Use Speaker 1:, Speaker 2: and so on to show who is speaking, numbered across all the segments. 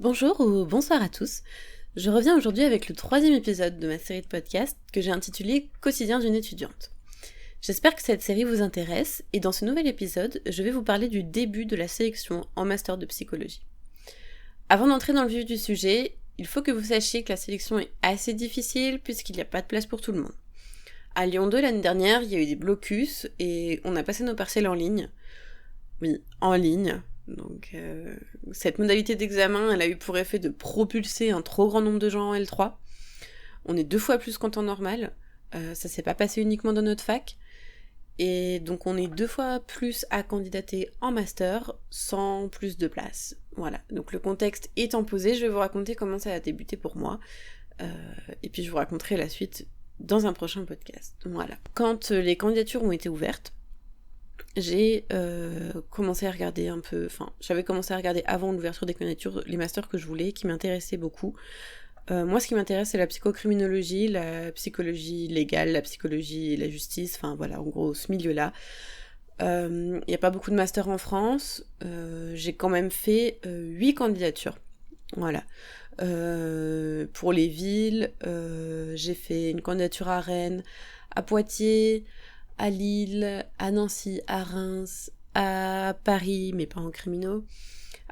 Speaker 1: Bonjour ou bonsoir à tous. Je reviens aujourd'hui avec le 3e épisode de ma série de podcasts que j'ai intitulé Quotidien d'une étudiante. J'espère que cette série vous intéresse et dans ce nouvel épisode, je vais vous parler du début de la sélection en master de psychologie. Avant d'entrer dans le vif du sujet, il faut que vous sachiez que la sélection est assez difficile puisqu'il n'y a pas de place pour tout le monde. À Lyon 2 l'année dernière, il y a eu des blocus et on a passé nos partiels en ligne. Oui, en ligne. Donc cette modalité d'examen, elle a eu pour effet de propulser un trop grand nombre de gens en L3. On est 2 fois plus qu'en temps normal. Ça s'est pas passé uniquement dans notre fac. Et donc on est 2 fois plus à candidater en master sans plus de place. Voilà, donc le contexte étant posé, je vais vous raconter comment ça a débuté pour moi. Et puis je vous raconterai la suite dans un prochain podcast. Voilà. Quand les candidatures ont été ouvertes, j'ai commencé à regarder un peu, j'avais commencé à regarder avant l'ouverture des candidatures les masters que je voulais, qui m'intéressaient beaucoup. Moi, ce qui m'intéresse, c'est la psychocriminologie, la psychologie légale, la psychologie et la justice, en gros, ce milieu-là. Il n'y a pas beaucoup de masters en France, j'ai quand même fait 8 candidatures, voilà. Pour les villes, j'ai fait une candidature à Rennes, à Poitiers, à Lille, à Nancy, à Reims, à Paris, mais pas en criminaux,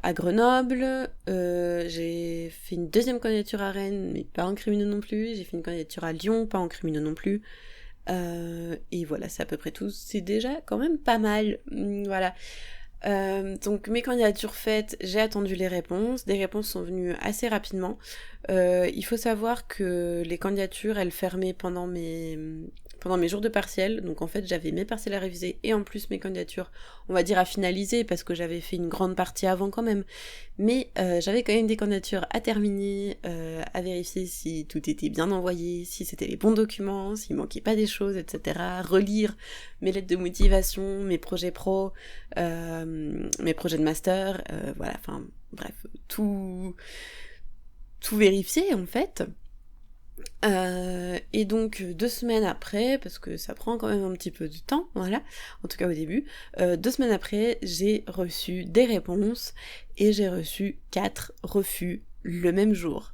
Speaker 1: à Grenoble, j'ai fait une 2e candidature à Rennes, mais pas en criminaux non plus, j'ai fait une candidature à Lyon, pas en criminaux non plus, et voilà, c'est à peu près tout, c'est déjà quand même pas mal, voilà. Donc mes candidatures faites, j'ai attendu les réponses, des réponses sont venues assez rapidement. Il faut savoir que les candidatures, elles fermaient pendant mes jours de partiel, donc en fait j'avais mes partiels à réviser et en plus mes candidatures, on va dire à finaliser, parce que j'avais fait une grande partie avant quand même, mais j'avais quand même des candidatures à terminer, à vérifier si tout était bien envoyé, si c'était les bons documents, s'il manquait pas des choses, etc. Relire mes lettres de motivation, mes projets pro, mes projets de master, bref, tout vérifier en fait. Et donc 2 semaines après, parce que ça prend quand même un petit peu de temps, voilà, en tout cas au début, 2 semaines après, j'ai reçu des réponses et j'ai reçu 4 refus le même jour.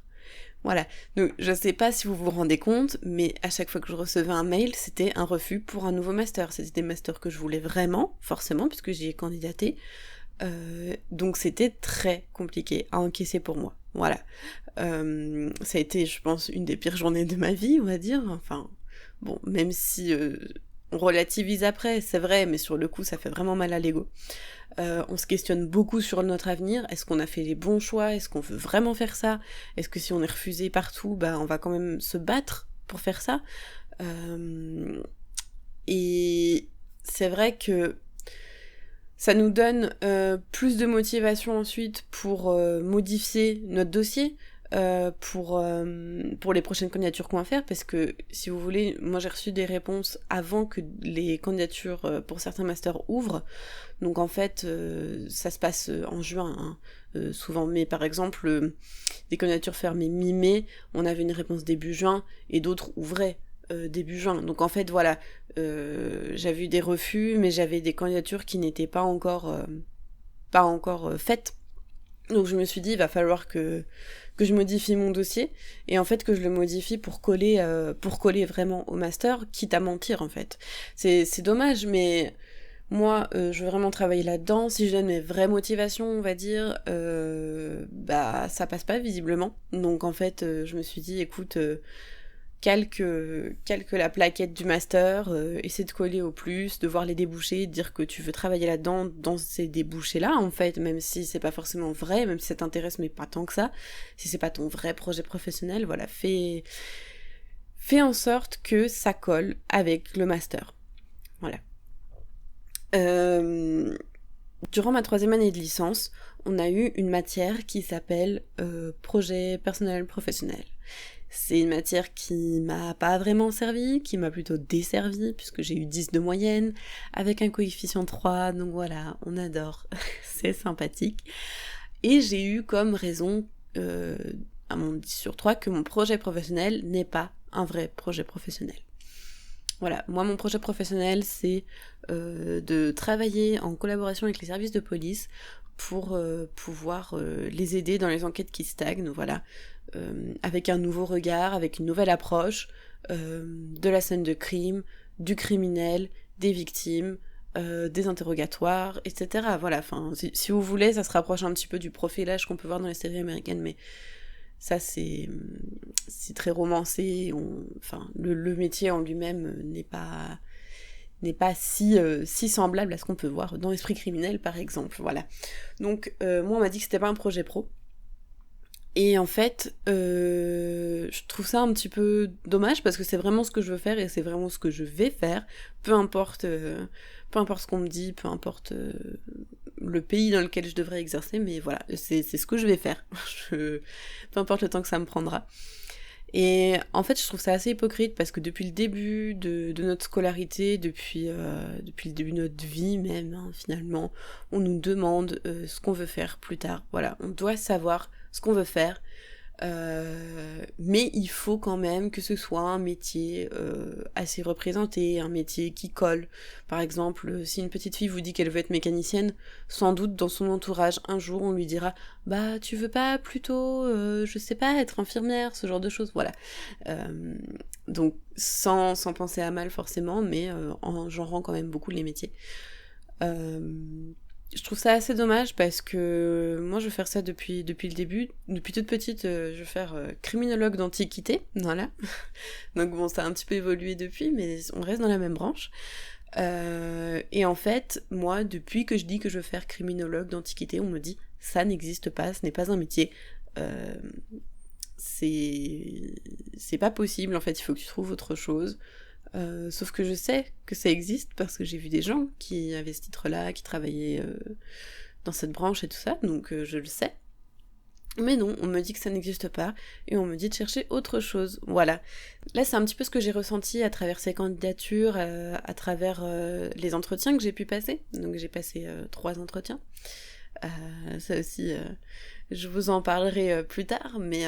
Speaker 1: Voilà, donc je sais pas si vous vous rendez compte, mais à chaque fois que je recevais un mail, c'était un refus pour un nouveau master. C'était des masters que je voulais vraiment, forcément, puisque j'y ai candidaté. Donc c'était très compliqué à encaisser pour moi. Voilà. Ça a été, je pense, une des pires journées de ma vie, on va dire. Bon, même si on relativise après, c'est vrai, mais sur le coup, ça fait vraiment mal à l'ego. On se questionne beaucoup sur notre avenir. Est-ce qu'on a fait les bons choix? Est-ce qu'on veut vraiment faire ça? Est-ce que si on est refusé partout, on va quand même se battre pour faire ça? Et c'est vrai que ça nous donne plus de motivation ensuite pour modifier notre dossier, pour les prochaines candidatures qu'on va faire, parce que, si vous voulez, moi j'ai reçu des réponses avant que les candidatures pour certains masters ouvrent, donc en fait, ça se passe en juin, souvent, mais par exemple, des candidatures fermées mi-mai, on avait une réponse début juin, et d'autres ouvraient début juin. Donc en fait, voilà, j'avais eu des refus, mais j'avais des candidatures qui n'étaient pas encore faites. Donc je me suis dit, il va falloir que je modifie mon dossier, et en fait que je le modifie pour coller vraiment au master, quitte à mentir en fait. C'est dommage, mais moi, je veux vraiment travailler là-dedans. Si je donne mes vraies motivations, on va dire, ça passe pas visiblement. Donc en fait, je me suis dit, écoute, calque la plaquette du master, essaie de coller au plus, de voir les débouchés, de dire que tu veux travailler là-dedans, dans ces débouchés-là, en fait, même si c'est pas forcément vrai, même si ça t'intéresse, mais pas tant que ça, si c'est pas ton vrai projet professionnel, voilà, fais en sorte que ça colle avec le master. Voilà. Durant ma 3e année de licence, on a eu une matière qui s'appelle projet personnel professionnel. C'est une matière qui m'a pas vraiment servi, qui m'a plutôt desservi, puisque j'ai eu 10 de moyenne, avec un coefficient 3, donc voilà, on adore, c'est sympathique. Et j'ai eu comme raison, à mon 10 sur 3, que mon projet professionnel n'est pas un vrai projet professionnel. Voilà, moi mon projet professionnel c'est de travailler en collaboration avec les services de police pour pouvoir les aider dans les enquêtes qui stagnent, voilà, avec un nouveau regard, avec une nouvelle approche de la scène de crime, du criminel, des victimes, des interrogatoires, etc. Voilà, enfin, si vous voulez, ça se rapproche un petit peu du profilage qu'on peut voir dans les séries américaines, mais ça c'est très romancé, enfin, le métier en lui-même n'est pas si semblable à ce qu'on peut voir dans Esprit criminel par exemple, voilà. Donc moi on m'a dit que c'était pas un projet pro, et en fait je trouve ça un petit peu dommage parce que c'est vraiment ce que je veux faire et c'est vraiment ce que je vais faire, peu importe ce qu'on me dit, peu importe le pays dans lequel je devrais exercer, mais voilà, c'est ce que je vais faire. Peu importe le temps que ça me prendra. Et en fait, je trouve ça assez hypocrite parce que depuis le début de notre scolarité, depuis le début de notre vie même, hein, finalement, on nous demande ce qu'on veut faire plus tard. Voilà, on doit savoir ce qu'on veut faire, mais il faut quand même que ce soit un métier assez représenté, un métier qui colle. Par exemple, si une petite fille vous dit qu'elle veut être mécanicienne, sans doute dans son entourage, un jour on lui dira « Bah, tu veux pas plutôt, je sais pas, être infirmière », ce genre de choses, voilà. Donc, sans penser à mal forcément, mais en genrant quand même beaucoup les métiers. Je trouve ça assez dommage parce que moi je veux faire ça depuis le début. Depuis toute petite, je veux faire criminologue d'antiquité, voilà. Donc bon, ça a un petit peu évolué depuis, mais on reste dans la même branche. Et en fait, moi, depuis que je dis que je veux faire criminologue d'antiquité, on me dit ça n'existe pas, ce n'est pas un métier. C'est pas possible, en fait, il faut que tu trouves autre chose. Sauf que je sais que ça existe parce que j'ai vu des gens qui avaient ce titre-là, qui travaillaient dans cette branche et tout ça, donc je le sais. Mais non, on me dit que ça n'existe pas, et on me dit de chercher autre chose, voilà. Là, c'est un petit peu ce que j'ai ressenti à travers ces candidatures, à travers les entretiens que j'ai pu passer. Donc j'ai passé 3 entretiens. Ça aussi, je vous en parlerai plus tard, mais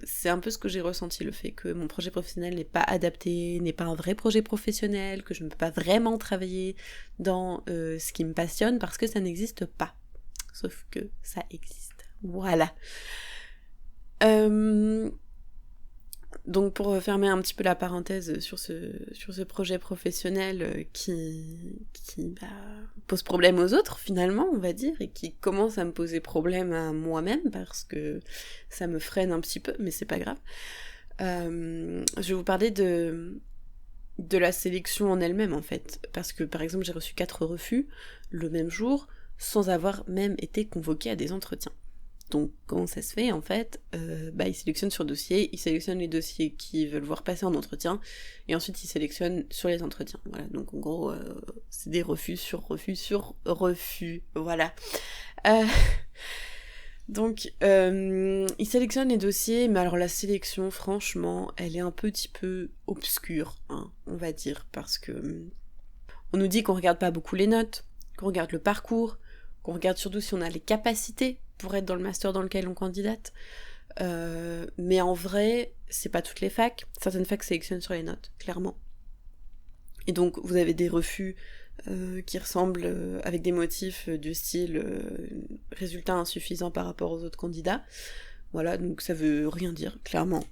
Speaker 1: c'est un peu ce que j'ai ressenti, le fait que mon projet professionnel n'est pas adapté, n'est pas un vrai projet professionnel, que je ne peux pas vraiment travailler dans ce qui me passionne parce que ça n'existe pas. Sauf que ça existe. Voilà. Donc pour fermer un petit peu la parenthèse sur ce projet professionnel qui pose problème aux autres finalement, on va dire, et qui commence à me poser problème à moi-même parce que ça me freine un petit peu, mais c'est pas grave. Je vais vous parler de la sélection en elle-même en fait, parce que par exemple j'ai reçu 4 refus le même jour sans avoir même été convoquée à des entretiens. Donc comment ça se fait en fait, ils sélectionnent sur dossier, ils sélectionnent les dossiers qu'ils veulent voir passer en entretien, et ensuite ils sélectionnent sur les entretiens. Voilà, donc en gros, c'est des refus sur refus sur refus, voilà. Donc ils sélectionnent les dossiers, mais alors la sélection, franchement, elle est un petit peu obscure, hein, on va dire, parce que on nous dit qu'on regarde pas beaucoup les notes, qu'on regarde le parcours, qu'on regarde surtout si on a les capacités pour être dans le master dans lequel on candidate. Mais en vrai, c'est pas toutes les facs. Certaines facs sélectionnent sur les notes, clairement. Et donc, vous avez des refus qui ressemblent avec des motifs du style résultat insuffisant par rapport aux autres candidats. Voilà, donc ça veut rien dire, clairement.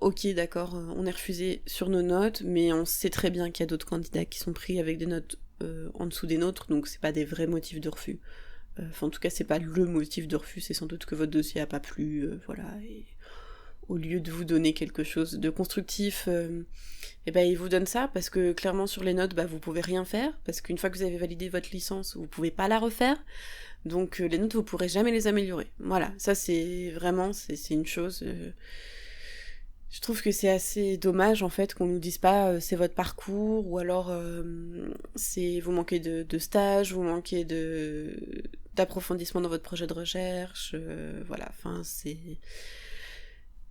Speaker 1: Ok, d'accord, on est refusé sur nos notes, mais on sait très bien qu'il y a d'autres candidats qui sont pris avec des notes en dessous des nôtres, donc c'est pas des vrais motifs de refus. Enfin, en tout cas, c'est pas le motif de refus, c'est sans doute que votre dossier a pas plu, voilà, et au lieu de vous donner quelque chose de constructif, ils vous donnent ça, parce que clairement sur les notes, vous pouvez rien faire, parce qu'une fois que vous avez validé votre licence, vous pouvez pas la refaire, donc les notes, vous pourrez jamais les améliorer. Voilà, ça c'est vraiment, c'est une chose... Je trouve que c'est assez dommage en fait qu'on nous dise pas c'est votre parcours, ou alors c'est vous manquez de stage, vous manquez d'approfondissement dans votre projet de recherche, voilà, enfin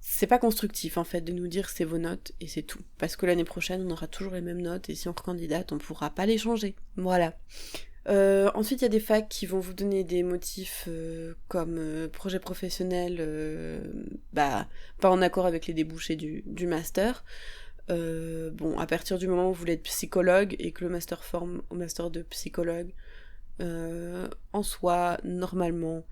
Speaker 1: c'est pas constructif en fait de nous dire c'est vos notes et c'est tout, parce que l'année prochaine on aura toujours les mêmes notes et si on recandidate on pourra pas les changer, voilà. Ensuite, il y a des facs qui vont vous donner des motifs comme projet professionnel, pas en accord avec les débouchés du master. À partir du moment où vous voulez être psychologue et que le master forme au master de psychologue, En soi, normalement,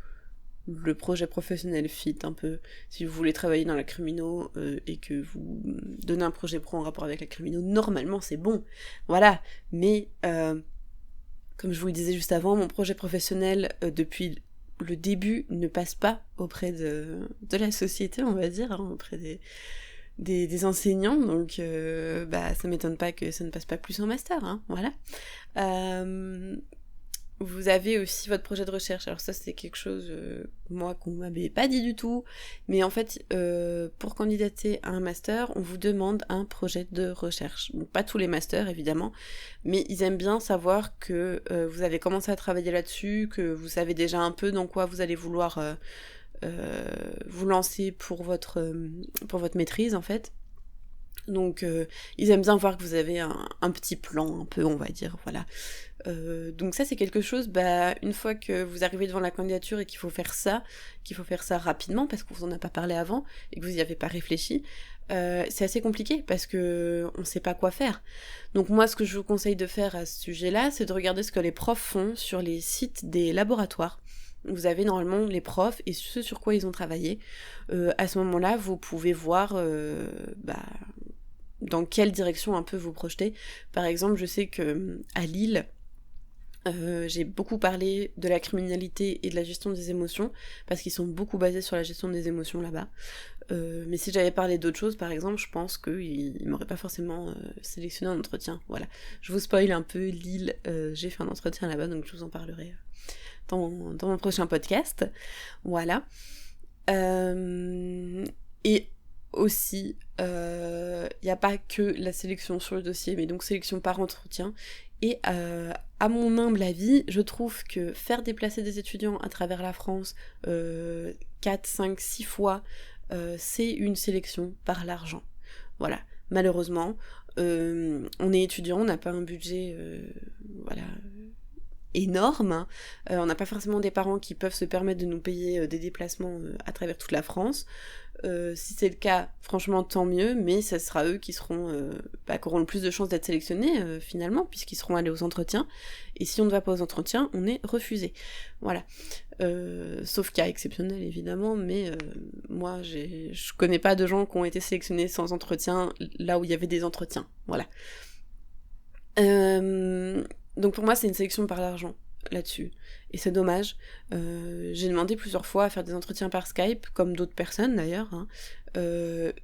Speaker 1: le projet professionnel fit un peu. Si vous voulez travailler dans la crimino et que vous donnez un projet pro en rapport avec la crimino, normalement c'est bon. Voilà. Mais comme je vous le disais juste avant, mon projet professionnel depuis le début ne passe pas auprès de la société, on va dire, hein, auprès des enseignants, donc ça m'étonne pas que ça ne passe pas plus en master, hein, voilà. Vous avez aussi votre projet de recherche, alors ça c'est quelque chose, moi, qu'on m'avait pas dit du tout, mais en fait, pour candidater à un master, on vous demande un projet de recherche. Donc, pas tous les masters, évidemment, mais ils aiment bien savoir que vous avez commencé à travailler là-dessus, que vous savez déjà un peu dans quoi vous allez vouloir vous lancer pour votre maîtrise, en fait. Donc ils aiment bien voir que vous avez un petit plan, un peu, on va dire, voilà. Donc ça c'est quelque chose, une fois que vous arrivez devant la candidature et qu'il faut faire ça rapidement, parce qu'on vous en a pas parlé avant, et que vous y avez pas réfléchi, c'est assez compliqué, parce que on sait pas quoi faire. Donc moi ce que je vous conseille de faire à ce sujet-là, c'est de regarder ce que les profs font sur les sites des laboratoires. Vous avez normalement les profs et ce sur quoi ils ont travaillé. À ce moment-là, vous pouvez voir dans quelle direction un peu vous projeter. Par exemple, je sais que à Lille, j'ai beaucoup parlé de la criminalité et de la gestion des émotions, parce qu'ils sont beaucoup basés sur la gestion des émotions là-bas. Mais si j'avais parlé d'autres choses, par exemple, je pense qu'ils m'auraient pas forcément sélectionné en entretien. Voilà. Je vous spoil un peu Lille, j'ai fait un entretien là-bas, donc je vous en parlerai dans mon prochain podcast. Voilà. Et aussi, il n'y a pas que la sélection sur le dossier, mais donc sélection par entretien. Et à mon humble avis, je trouve que faire déplacer des étudiants à travers la France 4, 5, 6 fois, c'est une sélection par l'argent. Voilà. Malheureusement, on est étudiant, on n'a pas un budget énorme, hein. On n'a pas forcément des parents qui peuvent se permettre de nous payer des déplacements à travers toute la France. Si c'est le cas, franchement tant mieux, mais ça sera eux qui seront qui auront le plus de chances d'être sélectionnés finalement, puisqu'ils seront allés aux entretiens, et si on ne va pas aux entretiens, on est refusé. Voilà. Sauf cas exceptionnel évidemment, mais moi je connais pas de gens qui ont été sélectionnés sans entretien là où il y avait des entretiens. Voilà. Donc pour moi c'est une sélection par l'argent là-dessus, et c'est dommage. J'ai demandé plusieurs fois à faire des entretiens par Skype, comme d'autres personnes d'ailleurs, hein,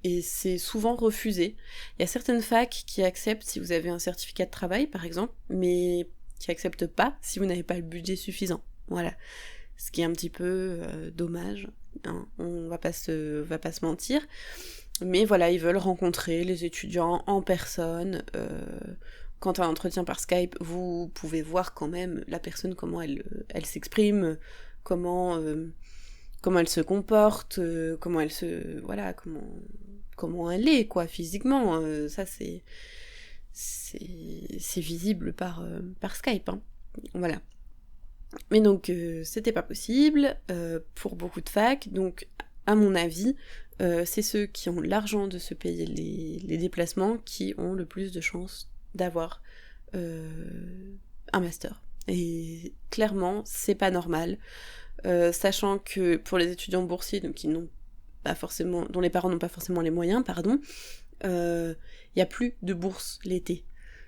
Speaker 1: et c'est souvent refusé. Il y a certaines facs qui acceptent si vous avez un certificat de travail par exemple, mais qui acceptent pas si vous n'avez pas le budget suffisant. Voilà. Ce qui est un petit peu dommage, hein. On va pas se mentir. Mais voilà, ils veulent rencontrer les étudiants en personne. Quand un entretien par Skype, vous pouvez voir quand même la personne, comment elle s'exprime, comment elle se comporte, comment elle se... Voilà, comment elle est, quoi, physiquement. Ça, c'est visible par Skype, hein. Voilà. Mais donc, c'était pas possible pour beaucoup de facs, donc à mon avis, c'est ceux qui ont l'argent de se payer les déplacements qui ont le plus de chances d'avoir un master. Et clairement, c'est pas normal, sachant que pour les étudiants boursiers, donc dont les parents n'ont pas forcément les moyens, il y a plus de bourse l'été.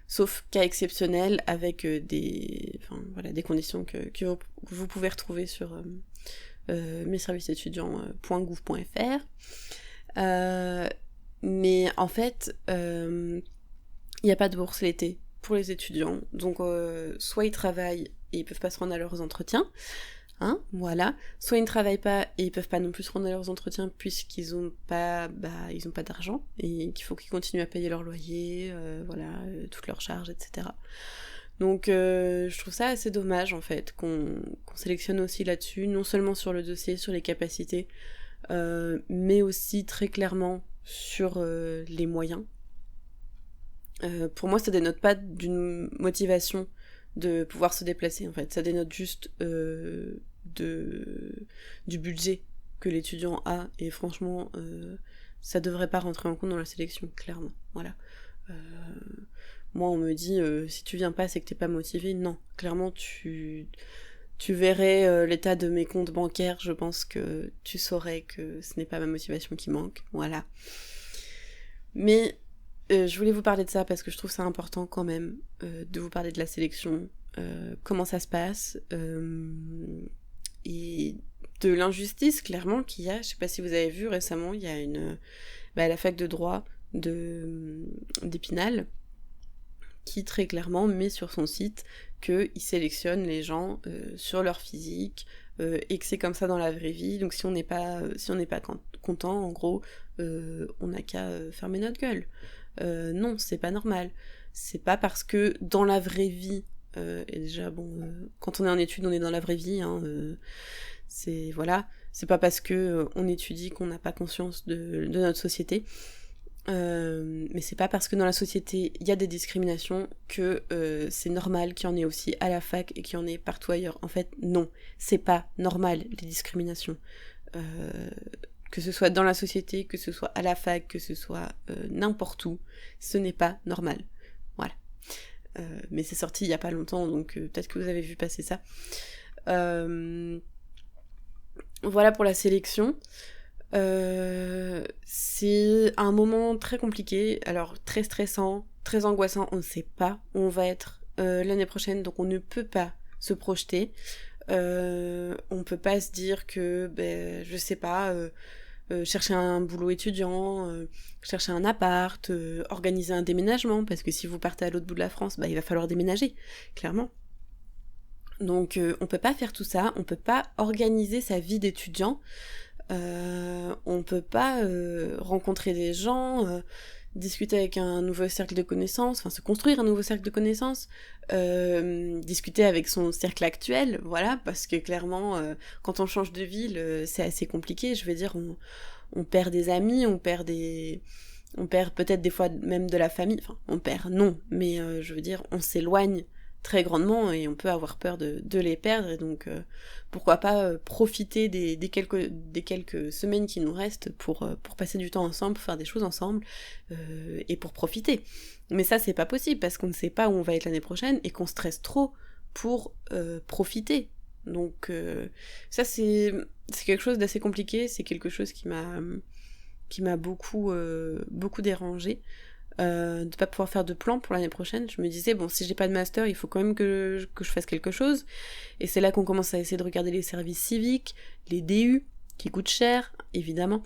Speaker 1: Sauf cas exceptionnel avec des conditions que vous pouvez retrouver sur messervicesétudiants.gouv.fr. Mais en fait, il n'y a pas de bourse l'été pour les étudiants. Donc soit ils travaillent et ils peuvent pas se rendre à leurs entretiens, hein, voilà. Soit ils ne travaillent pas et ils peuvent pas non plus se rendre à leurs entretiens puisqu'ils ont pas d'argent et qu'il faut qu'ils continuent à payer leur loyer, toutes leurs charges, etc. Donc je trouve ça assez dommage en fait qu'on sélectionne aussi là-dessus, non seulement sur le dossier, sur les capacités, mais aussi très clairement sur les moyens. Pour moi ça dénote pas d'une motivation de pouvoir se déplacer en fait, ça dénote juste du budget que l'étudiant a, et franchement ça devrait pas rentrer en compte dans la sélection, clairement. Voilà. Moi, on me dit, si tu viens pas, c'est que t'es pas motivé. Non, clairement, tu verrais l'état de mes comptes bancaires, je pense que tu saurais que ce n'est pas ma motivation qui manque, voilà. Mais je voulais vous parler de ça parce que je trouve ça important quand même, de vous parler de la sélection, comment ça se passe, et de l'injustice, clairement, qu'il y a. Je sais pas si vous avez vu récemment, il y a la fac de droit d'Épinal, qui très clairement met sur son site qu'il sélectionne les gens sur leur physique, et que c'est comme ça dans la vraie vie, donc si on n'est pas content, en gros, on n'a qu'à fermer notre gueule. Non, c'est pas normal. C'est pas parce que dans la vraie vie, et déjà quand on est en études, on est dans la vraie vie, hein, c'est pas parce que on étudie qu'on n'a pas conscience de notre société. Mais c'est pas parce que dans la société il y a des discriminations que c'est normal qu'il y en ait aussi à la fac et qu'il y en ait partout ailleurs. En fait, non, c'est pas normal les discriminations. Que ce soit dans la société, que ce soit à la fac, que ce soit n'importe où, ce n'est pas normal. Voilà. Mais c'est sorti il y a pas longtemps, donc peut-être que vous avez vu passer ça. Voilà pour la sélection. C'est un moment très compliqué, alors très stressant, très angoissant, on ne sait pas où on va être l'année prochaine, donc on ne peut pas se projeter. On peut pas se dire que, je sais pas, chercher un boulot étudiant, chercher un appart, organiser un déménagement, parce que si vous partez à l'autre bout de la France, il va falloir déménager, clairement. Donc on peut pas faire tout ça, on peut pas organiser sa vie d'étudiant. On peut pas rencontrer des gens, discuter avec un nouveau cercle de connaissances, enfin se construire un nouveau cercle de connaissances, discuter avec son cercle actuel, voilà, parce que clairement, quand on change de ville, c'est assez compliqué, je veux dire, on perd des amis, on perd peut-être des fois même de la famille, enfin, on perd, non, mais je veux dire, on s'éloigne très grandement et on peut avoir peur de les perdre, et donc pourquoi pas profiter des quelques semaines qui nous restent pour passer du temps ensemble, pour faire des choses ensemble, et pour profiter. Mais ça c'est pas possible parce qu'on ne sait pas où on va être l'année prochaine et qu'on stresse trop pour profiter. Donc ça c'est quelque chose d'assez compliqué, c'est quelque chose qui m'a beaucoup dérangée. De pas pouvoir faire de plan pour l'année prochaine. Je me disais, bon, si j'ai pas de master, il faut quand même que je fasse quelque chose. Et c'est là qu'on commence à essayer de regarder les services civiques, les DU, qui coûtent cher, évidemment,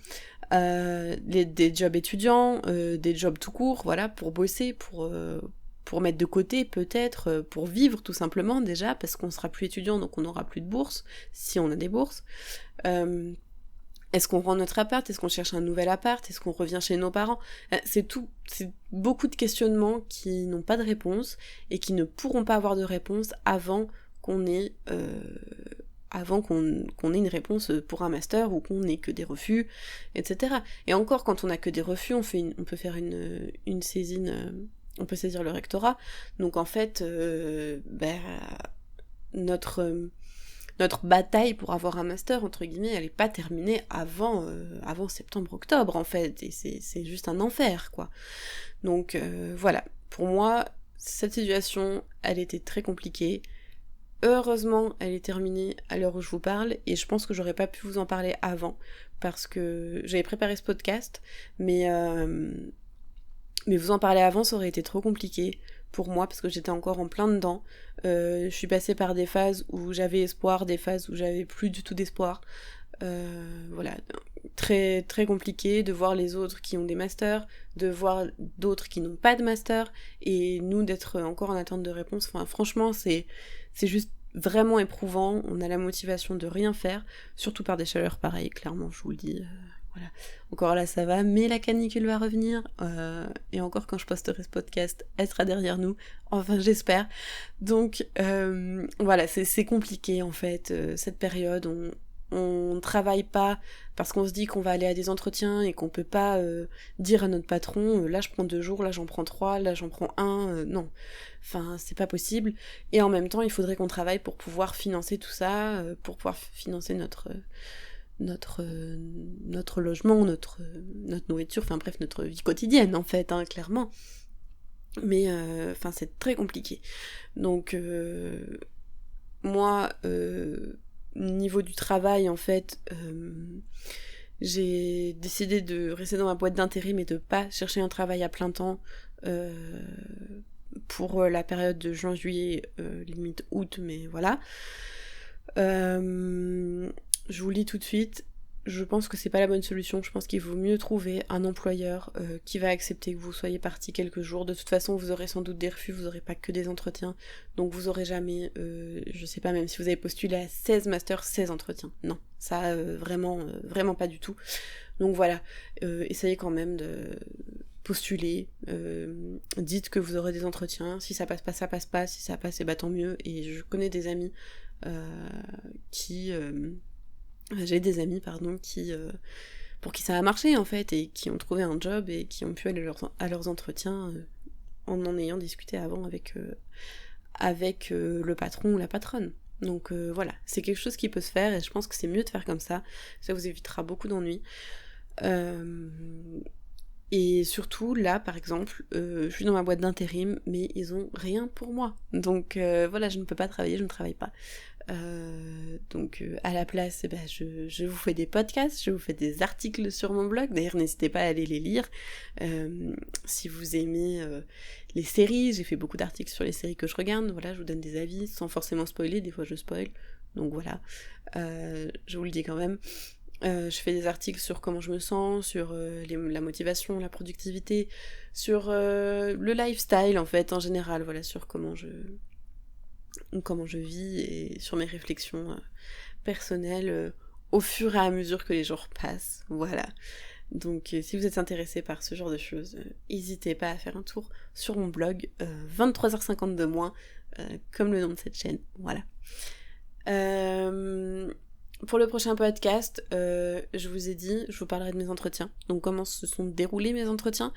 Speaker 1: des jobs étudiants, des jobs tout court, voilà, pour bosser, pour mettre de côté, peut-être, pour vivre tout simplement, déjà, parce qu'on sera plus étudiant, donc on n'aura plus de bourse, si on a des bourses. Est-ce qu'on rend notre appart? Est-ce qu'on cherche un nouvel appart? Est-ce qu'on revient chez nos parents? C'est beaucoup de questionnements qui n'ont pas de réponse et qui ne pourront pas avoir de réponse avant qu'on ait une réponse pour un master ou qu'on ait que des refus, etc. Et encore, quand on a que des refus, on peut faire une saisine, on peut saisir le rectorat. Donc en fait, notre bataille pour avoir un master, entre guillemets, elle est pas terminée avant septembre-octobre, en fait, et c'est juste un enfer, quoi. Donc voilà, pour moi, cette situation, elle était très compliquée. Heureusement, elle est terminée à l'heure où je vous parle, et je pense que j'aurais pas pu vous en parler avant, parce que j'avais préparé ce podcast, mais vous en parler avant, ça aurait été trop compliqué pour moi, parce que j'étais encore en plein dedans. Je suis passée par des phases où j'avais espoir, des phases où j'avais plus du tout d'espoir. Voilà, très très compliqué de voir les autres qui ont des masters, de voir d'autres qui n'ont pas de master, et nous d'être encore en attente de réponse. Enfin, franchement, c'est juste vraiment éprouvant. On a la motivation de rien faire, surtout par des chaleurs pareilles, clairement, je vous le dis. Voilà. Encore là ça va, mais la canicule va revenir, et encore quand je posterai ce podcast, elle sera derrière nous, enfin j'espère. Donc voilà, c'est compliqué en fait, cette période, on travaille pas parce qu'on se dit qu'on va aller à des entretiens et qu'on peut pas dire à notre patron, là je prends 2 jours, là j'en prends 3, là j'en prends 1, non. Enfin, c'est pas possible. Et en même temps, il faudrait qu'on travaille pour pouvoir financer tout ça, pour pouvoir financer notre logement, notre nourriture, enfin bref, notre vie quotidienne en fait, hein, clairement. Mais c'est très compliqué. Donc moi, niveau du travail, en fait, j'ai décidé de rester dans ma boîte d'intérim et de pas chercher un travail à plein temps pour la période de juin-juillet, limite août, mais voilà. Je vous le dis tout de suite, je pense que c'est pas la bonne solution. Je pense qu'il vaut mieux trouver un employeur qui va accepter que vous soyez parti quelques jours. De toute façon, vous aurez sans doute des refus, vous aurez pas que des entretiens. Donc vous aurez jamais, je sais pas, même si vous avez postulé à 16 masters, 16 entretiens. Non, ça vraiment pas du tout. Donc voilà, essayez quand même de postuler, dites que vous aurez des entretiens. Si ça passe pas, ça passe pas. Si ça passe, bah tant mieux. Et je connais des amis j'ai des amis qui pour qui ça a marché en fait et qui ont trouvé un job et qui ont pu aller à leurs entretiens en ayant discuté avant avec le patron ou la patronne. Donc voilà, c'est quelque chose qui peut se faire et je pense que c'est mieux de faire comme ça vous évitera beaucoup d'ennuis. Et surtout, là, par exemple, je suis dans ma boîte d'intérim, mais ils ont rien pour moi. Donc voilà, je ne peux pas travailler, je ne travaille pas. Donc à la place, je vous fais des podcasts, je vous fais des articles sur mon blog. D'ailleurs, n'hésitez pas à aller les lire. Si vous aimez les séries, j'ai fait beaucoup d'articles sur les séries que je regarde. Voilà, je vous donne des avis sans forcément spoiler. Des fois, je spoil. Donc voilà, je vous le dis quand même. Je fais des articles sur comment je me sens, sur la motivation, la productivité, sur le lifestyle en fait en général, voilà, sur comment je vis et sur mes réflexions personnelles au fur et à mesure que les jours passent, voilà. Donc si vous êtes intéressé par ce genre de choses, n'hésitez pas à faire un tour sur mon blog, 23h52 moins, comme le nom de cette chaîne, voilà. Pour le prochain podcast, je vous ai dit, je vous parlerai de mes entretiens. Donc comment se sont déroulés mes entretiens,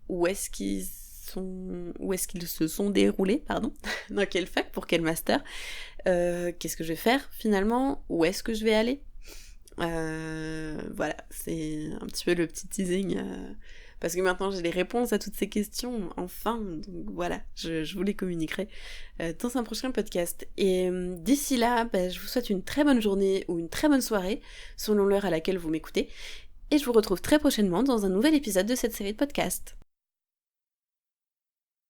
Speaker 1: où est-ce qu'ils se sont déroulés, pardon, dans quelle fac, pour quel master, qu'est-ce que je vais faire finalement, où est-ce que je vais aller. Voilà, c'est un petit peu le petit teasing, parce que maintenant j'ai les réponses à toutes ces questions, enfin, donc voilà, je vous les communiquerai dans un prochain podcast. Et d'ici là, je vous souhaite une très bonne journée ou une très bonne soirée, selon l'heure à laquelle vous m'écoutez, et je vous retrouve très prochainement dans un nouvel épisode de cette série de podcasts.